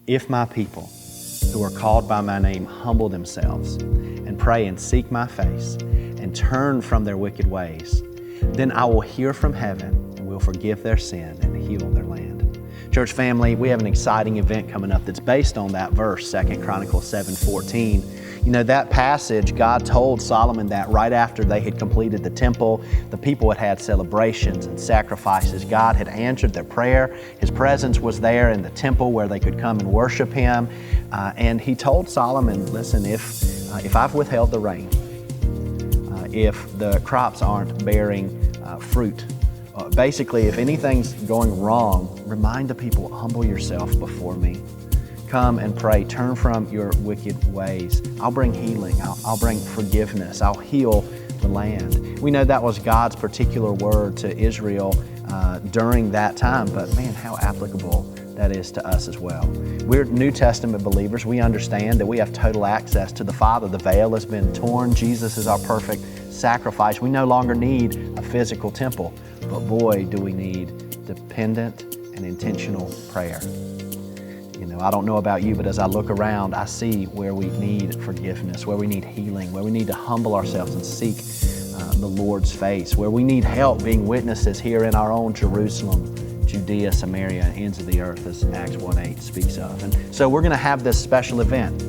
If my people who are called by my name humble themselves and pray and seek my face and turn from their wicked ways, then I will hear from heaven and will forgive their sin and heal their land. Church family, we have an exciting event coming up that's based on that verse, 2 Chronicles 7:14. You know, that passage, God told Solomon that right after they had completed the temple, the people had had celebrations and sacrifices. God had answered their prayer. His presence was there in the temple where they could come and worship Him. And He told Solomon, listen, if I've withheld the rain, if the crops aren't bearing fruit, basically, if anything's going wrong, remind the people, humble yourself before me. Come and pray. Turn from your wicked ways. I'll bring healing. I'll bring forgiveness. I'll heal the land. We know that was God's particular word to Israel during that time, but man, how applicable that is to us as well. We're New Testament believers. We understand that we have total access to the Father. The veil has been torn. Jesus is our perfect sacrifice. We no longer need a physical temple, but boy, do we need dependent and intentional prayer. You know, I don't know about you, but as I look around, I see where we need forgiveness, where we need healing, where we need to humble ourselves and seek the Lord's face, where we need help being witnesses here in our own Jerusalem, Judea, Samaria, and ends of the earth, as Acts 1:8 speaks of. And so we're going to have this special event.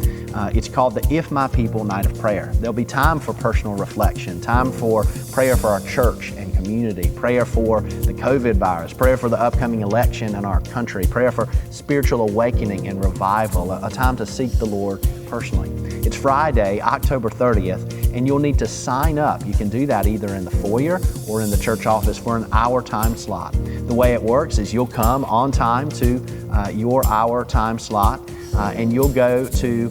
It's called the If My People Night of Prayer. There'll be time for personal reflection, time for prayer for our church and community, prayer for the COVID virus, prayer for the upcoming election in our country, prayer for spiritual awakening and revival, a time to seek the Lord personally. It's Friday, October 30th, and you'll need to sign up. You can do that either in the foyer or in the church office for an hour time slot. The way it works is you'll come on time to your hour time slot, and you'll go to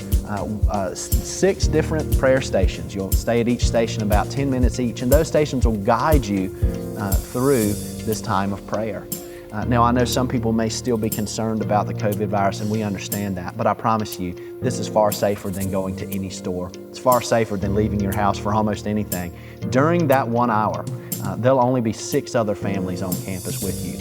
6 different prayer stations. You'll stay at each station about 10 minutes each, and those stations will guide you through this time of prayer. Now, I know some people may still be concerned about the COVID virus, and we understand that, but I promise you, this is far safer than going to any store. It's far safer than leaving your house for almost anything. During that 1 hour, there'll only be 6 other families on campus with you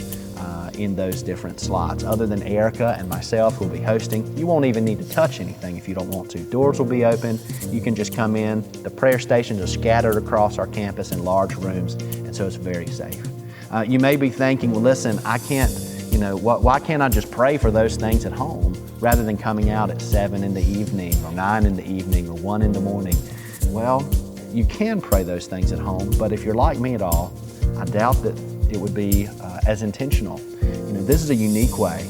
in those different slots. Other than Erica and myself who will be hosting, you won't even need to touch anything if you don't want to. Doors will be open. You can just come in. The prayer stations are scattered across our campus in large rooms, and so it's very safe. You may be thinking, well, listen, I can't, why can't I just pray for those things at home rather than coming out at 7 in the evening or 9 in the evening or 1 in the morning? Well, you can pray those things at home, but if you're like me at all, I doubt that it would be as intentional. This is a unique way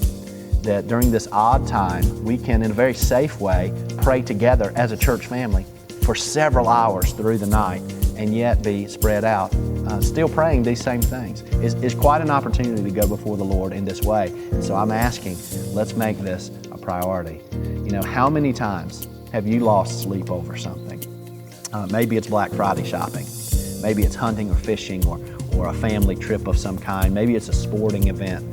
that during this odd time, we can, in a very safe way, pray together as a church family for several hours through the night and yet be spread out, still praying these same things. It's quite an opportunity to go before the Lord in this way. And so I'm asking, let's make this a priority. How many times have you lost sleep over something? Maybe it's Black Friday shopping. Maybe it's hunting or fishing or a family trip of some kind. Maybe it's a sporting event.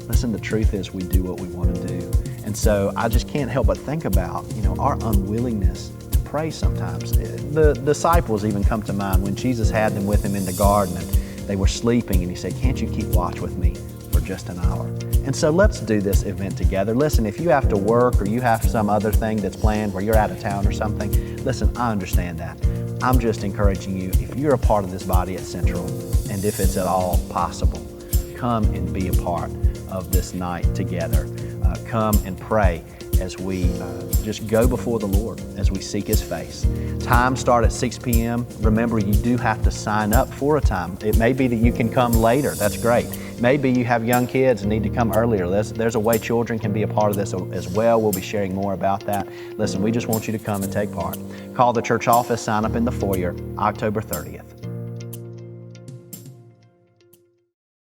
Listen, the truth is we do what we want to do. And so I just can't help but think about, our unwillingness to pray sometimes. The disciples even come to mind when Jesus had them with Him in the garden and they were sleeping and He said, can't you keep watch with me for just an hour? And so let's do this event together. Listen, if you have to work or you have some other thing that's planned where you're out of town or something, listen, I understand that. I'm just encouraging you, if you're a part of this body at Central, and if it's at all possible, come and be a part of this night together. Come and pray as we just go before the Lord, as we seek His face. Time start at 6 p.m. Remember, you do have to sign up for a time. It may be that you can come later. That's great. Maybe you have young kids and need to come earlier. There's a way children can be a part of this as well. We'll be sharing more about that. Listen, we just want you to come and take part. Call the church office, sign up in the foyer, October 30th.